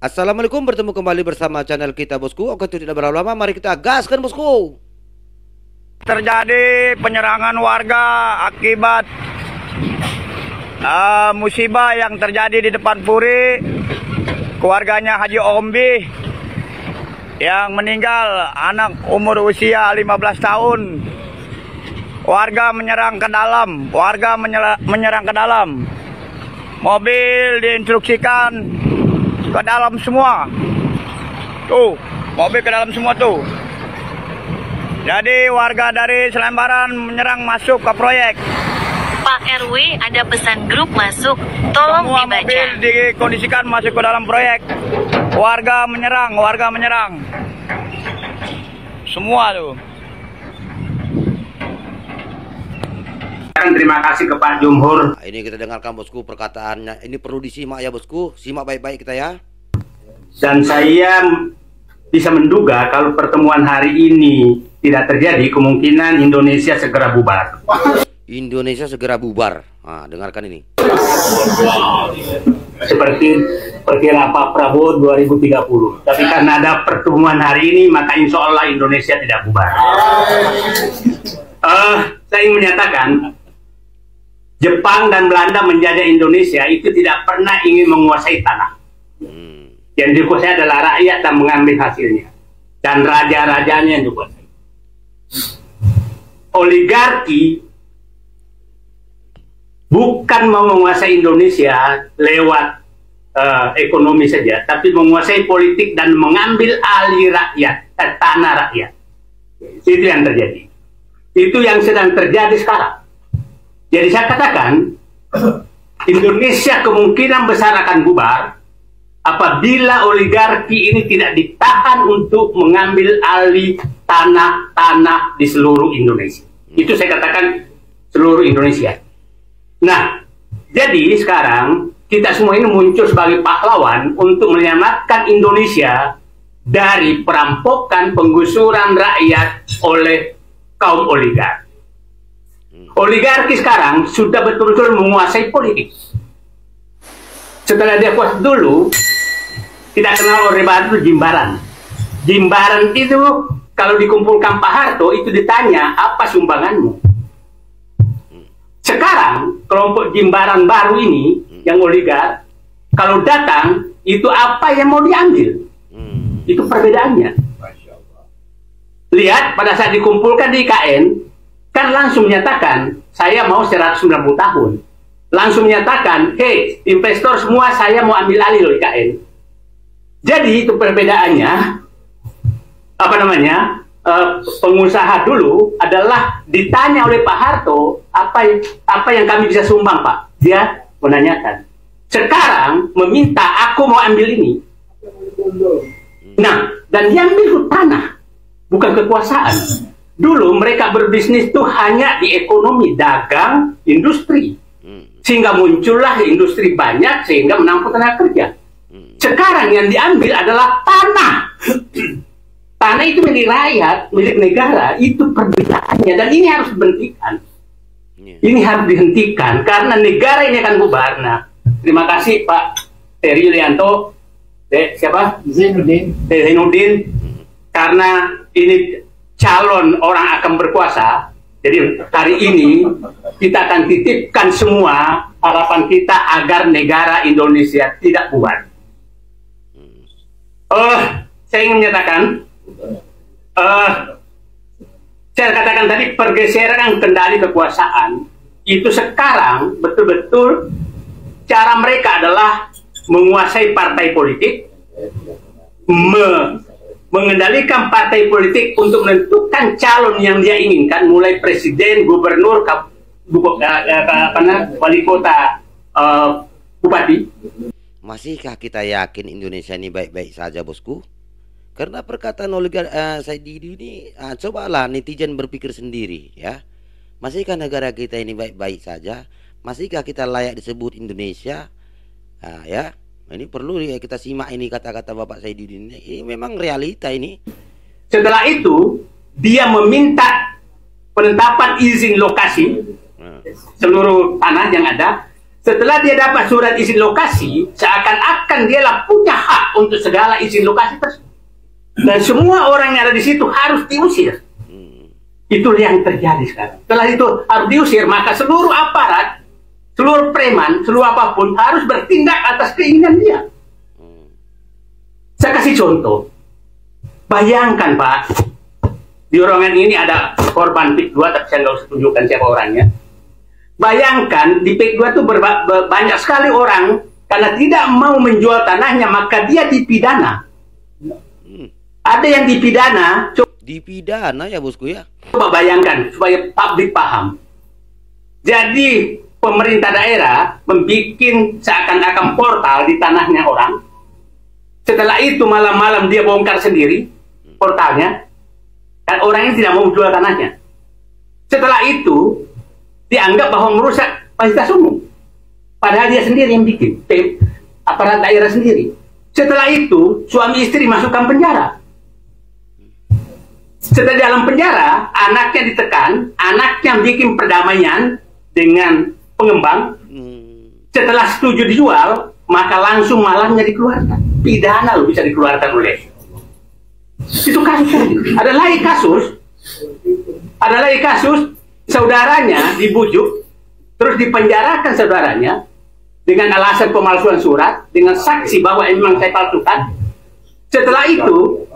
Assalamualaikum, bertemu kembali bersama channel kita bosku. Oke, tidak berlama-lama, mari kita gaskan bosku. Terjadi penyerangan warga akibat musibah yang terjadi di depan Puri. Keluarganya Haji Ombi yang meninggal, anak umur usia 15 tahun. Warga menyerang ke dalam, menyerang ke dalam. Mobil diinstruksikan ke dalam semua. Tuh, mobil ke dalam semua tuh. Jadi warga dari Selembaran menyerang masuk ke proyek. Pak RW, ada pesan grup masuk, tolong Semua dibaca. mobil dikondisikan masuk ke dalam proyek. Warga menyerang. Semua tuh. Terima kasih ke Pak Jumhur. Nah, ini kita dengarkan bosku perkataannya. Ini perlu disimak ya bosku. Simak baik-baik kita ya. Dan saya bisa menduga kalau pertemuan hari ini tidak terjadi, kemungkinan Indonesia segera bubar. Indonesia segera bubar. Nah, dengarkan ini. Seperti perkira Pak Prabowo 2030. Tapi karena ada pertemuan hari ini, maka insya Allah Indonesia tidak bubar. Saya ingin menyatakan, Jepang dan Belanda menjajah Indonesia itu tidak pernah ingin menguasai tanah. Yang dikuasai adalah rakyat dan mengambil hasilnya. Dan raja-rajanya yang dikuasai. Oligarki bukan mau menguasai Indonesia lewat ekonomi saja, tapi menguasai politik dan mengambil alih rakyat, tanah rakyat. Itu yang terjadi. Itu yang sedang terjadi sekarang. Jadi saya katakan, Indonesia kemungkinan besar akan bubar apabila oligarki ini tidak ditahan untuk mengambil alih tanah-tanah di seluruh Indonesia. Itu saya katakan seluruh Indonesia. Nah, jadi sekarang kita semua ini muncul sebagai pahlawan untuk menyelamatkan Indonesia dari perampokan penggusuran rakyat oleh kaum oligarki. Oligarki sekarang sudah betul-betul menguasai politik. Setelah dia kuat dulu, kita kenal Orde Baru Jimbaran. Jimbaran itu kalau dikumpulkan Pak Harto itu ditanya apa sumbanganmu. Sekarang kelompok Jimbaran baru ini yang oligar, kalau datang itu apa yang mau diambil? Itu perbedaannya. Lihat pada saat dikumpulkan di IKN, kan langsung menyatakan saya mau 190 tahun. Langsung menyatakan, hei investor semua saya mau ambil alih loh IKN. Jadi itu perbedaannya, apa namanya, pengusaha dulu adalah ditanya oleh Pak Harto apa yang kami bisa sumbang Pak. Dia menanyakan. Sekarang meminta aku mau ambil ini. Nah, dan diambil itu tanah, bukan kekuasaan. Dulu mereka berbisnis tuh hanya di ekonomi, dagang, industri. Sehingga muncullah industri banyak sehingga menampung tenaga kerja. Sekarang yang diambil adalah tanah. Tanah itu milik rakyat, milik negara, itu perbedaannya. Dan ini harus dihentikan. Ini harus dihentikan karena negara ini akan bubar. Nah, terima kasih Pak Heri Yulianto, siapa? Zainuddin. Karena ini calon orang akan berkuasa, jadi hari ini kita akan titipkan semua harapan kita agar negara Indonesia tidak bubar. Saya ingin menyatakan, saya katakan tadi pergeseran kendali kekuasaan itu sekarang betul-betul cara mereka adalah menguasai partai politik, mengendalikan partai politik untuk menentukan calon yang dia inginkan, mulai presiden, gubernur, wali kota, bupati. Masihkah kita yakin Indonesia ini baik-baik saja bosku? Karena perkataan oligarki Saididi ini, cobalah netizen berpikir sendiri ya. Masihkah negara kita ini baik-baik saja? Masihkah kita layak disebut Indonesia? Ya. Ini perlu kita simak ini kata-kata Bapak Saididi ini memang realita ini. Setelah itu dia meminta penetapan izin lokasi seluruh tanah yang ada Setelah dia dapat surat izin lokasi, seakan-akan dialah punya hak untuk segala izin lokasi tersebut. Dan semua orang yang ada di situ harus diusir. Itulah yang terjadi sekarang. Setelah itu harus diusir, maka seluruh aparat, seluruh preman, seluruh apapun harus bertindak atas keinginan dia. Saya kasih contoh. Bayangkan Pak, di ruangan ini ada korban PIK 2, tapi saya nggak usah tunjukkan siapa orangnya. Bayangkan di PIK 2 itu banyak sekali orang karena tidak mau menjual tanahnya, maka dia dipidana. Ada yang dipidana. Dipidana ya bosku ya. Coba bayangkan supaya publik paham. Jadi pemerintah daerah membuat seakan-akan portal di tanahnya orang. Setelah itu malam-malam dia bongkar sendiri portalnya. Dan orangnya tidak mau jual tanahnya. Setelah itu dianggap bahwa merusak fasilitas umum. Padahal dia sendiri yang bikin. Aparat daerah sendiri. Setelah itu suami istri masukkan penjara. Setelah dalam penjara, anaknya ditekan, anaknya bikin perdamaian dengan pengembang. Setelah setuju dijual, maka langsung malamnya dikeluarkan. Pidana loh bisa dikeluarkan oleh. Itu kasus. Ada lagi kasus, saudaranya dibujuk, terus dipenjarakan saudaranya dengan alasan pemalsuan surat, dengan saksi bahwa memang saya palsukan. Setelah itu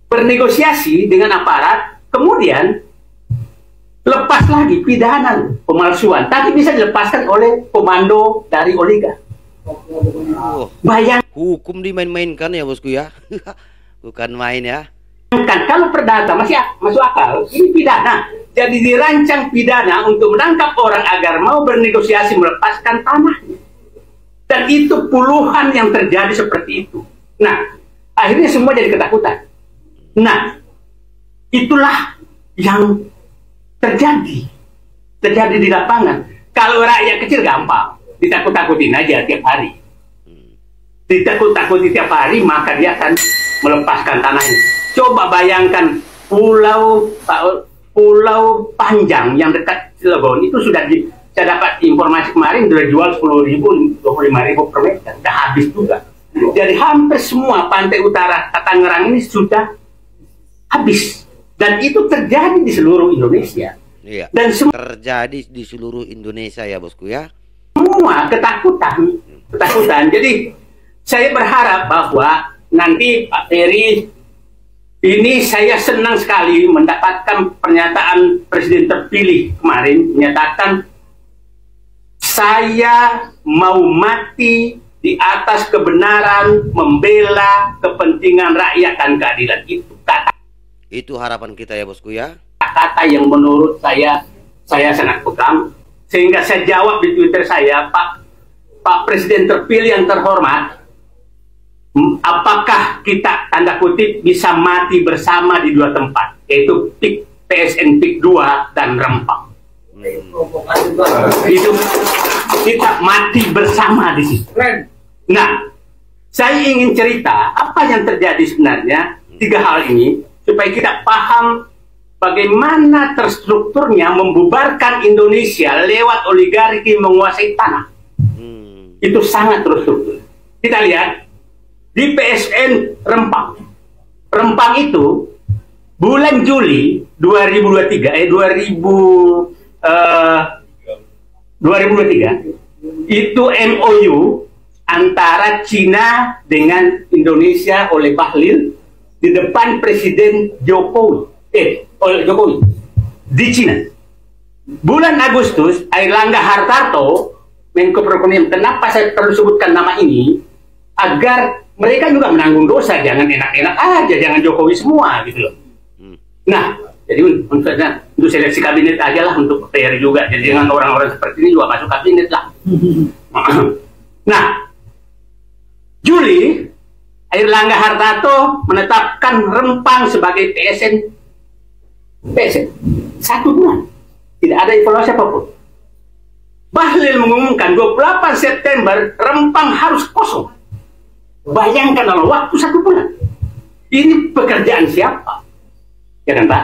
bernegosiasi dengan aparat, kemudian lepas lagi pidana pemalsuan, tapi bisa dilepaskan oleh komando dari oligark. Bayangkan Hukum dimain-mainkan ya bosku ya. Bukan main ya. kalau perdata masih masuk akal, ini pidana. Jadi dirancang pidana untuk menangkap orang agar mau bernegosiasi melepaskan tanahnya. Dan itu puluhan yang terjadi seperti itu. Nah, akhirnya semua jadi ketakutan. Nah, itulah yang terjadi di lapangan. Kalau rakyat kecil gampang, ditakut-takutin aja tiap hari. Ditakut-takuti tiap hari, maka dia akan melepaskan tanahnya. Coba bayangkan pulau Panjang yang dekat Cilegon itu saya dapat informasi kemarin sudah jual 10.000, 25.000 per meter, sudah habis juga. Jadi hampir semua pantai utara Tangerang ini sudah habis, dan itu terjadi di seluruh Indonesia. Iya. Dan Terjadi di seluruh Indonesia ya bosku ya. semua ketakutan. Jadi saya berharap bahwa nanti Pak Ferry, ini saya senang sekali mendapatkan pernyataan Presiden terpilih kemarin menyatakan saya mau mati di atas kebenaran, membela kepentingan rakyat dan keadilan. Itu kata. Itu harapan kita ya bosku ya. Kata yang menurut saya sangat pegang, sehingga saya jawab di Twitter saya, Pak Presiden terpilih yang terhormat, apakah kita tanda kutip bisa mati bersama di dua tempat, yaitu PSN PIK 2 dan Rempang. Itu kita mati bersama di situ. Nah, saya ingin cerita apa yang terjadi sebenarnya, 3 hal ini supaya kita paham bagaimana terstrukturnya membubarkan Indonesia lewat oligarki menguasai tanah. Itu sangat terstruktur. Kita lihat di PSN Rempang. Rempang itu bulan Juli 2023 itu MOU antara Cina dengan Indonesia oleh Bahlil di depan Presiden Jokowi di Cina. Bulan Agustus, Airlangga Hartarto, Menko Perekonomian, kenapa saya perlu sebutkan nama ini? Agar mereka juga menanggung dosa, jangan enak-enak aja, jangan Jokowi semua gitu loh. Nah, jadi untuk seleksi kabinet aja lah, untuk PR juga, jadi dengan orang-orang seperti ini juga masuk kabinet lah. Nah, Juli, Airlangga Hartarto menetapkan Rempang sebagai PSN 1 bulan, tidak ada evaluasi apapun. Bahlil mengumumkan 28 September Rempang harus kosong. Bayangkan dalam waktu 1 bulan. Ini pekerjaan siapa? Ya kan Pak?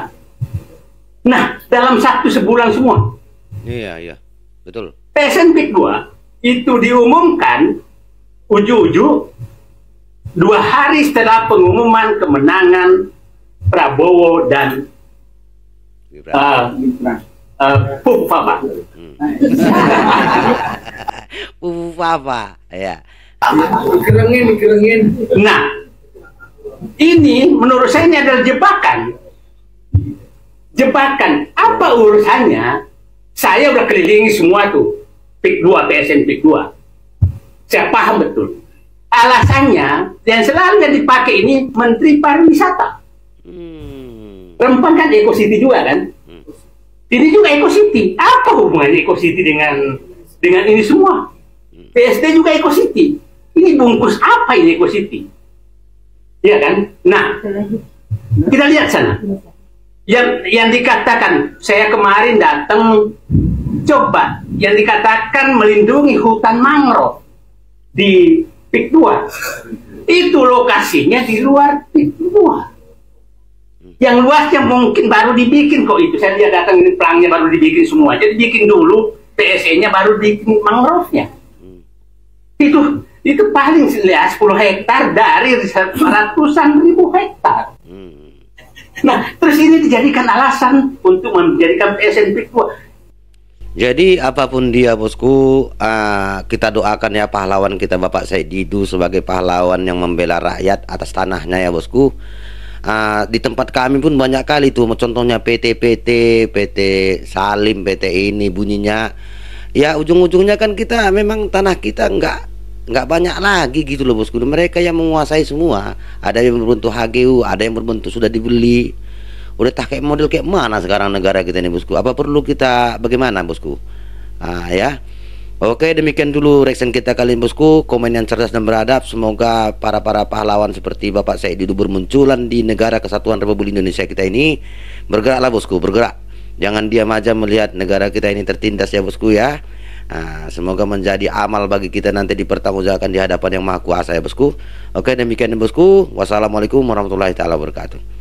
Nah, dalam sebulan semua. Iya, betul. PSN PIK 2 itu diumumkan uju-uju 2 hari setelah pengumuman kemenangan Prabowo dan Pupapa. Pupapa, ya. Dikerengin. Nah, ini menurut saya ini adalah jebakan. Jebakan. Apa urusannya? Saya udah kelilingi semua tuh. PIK 2, PSN PIK 2. Saya paham betul. Alasannya yang selalu yang dipakai ini Menteri Pariwisata. Rempang kan Eco City juga kan? Ini juga Eco City. Apa hubungannya Eco City dengan ini semua? PSD juga Eco City. Ini bungkus apa ini Eco City? Iya kan? Nah, kita lihat sana. Yang dikatakan, saya kemarin datang, coba, yang dikatakan melindungi hutan mangrove di PIK 2, itu lokasinya di luar PIK 2. Yang luasnya mungkin baru dibikin kok itu. Saya lihat datang ini pelangnya baru dibikin semua. Jadi bikin dulu PSE-nya baru bikin mangrove-nya. Itu paling 10 hektar dari ratusan ribu hektar. Nah, terus ini dijadikan alasan untuk menjadikan PSN PIK 2. Jadi apapun dia bosku, kita doakan ya pahlawan kita Bapak Said Didu sebagai pahlawan yang membela rakyat atas tanahnya ya bosku. Di tempat kami pun banyak kali tuh, contohnya PT Salim, PT ini bunyinya. Ya ujung-ujungnya kan kita memang tanah kita nggak banyak lagi gitu loh bosku. Mereka yang menguasai semua. Ada yang berbentuk HGU, ada yang berbentuk sudah dibeli. Udah tak kayak model kayak mana sekarang negara kita ini bosku. Apa perlu kita bagaimana bosku? Ya. Oke, demikian dulu reaction kita kali ini bosku. Komen yang cerdas dan beradab. Semoga para pahlawan seperti Bapak Said Didu bermunculan di negara kesatuan Republik Indonesia kita ini. Bergeraklah bosku, bergerak. Jangan diam aja melihat negara kita ini tertindas ya bosku ya. Semoga menjadi amal bagi kita nanti dipertanggungjawabkan di hadapan yang Maha Kuasa ya bosku. Oke, demikian bosku. Wassalamualaikum warahmatullahi taala wabarakatuh.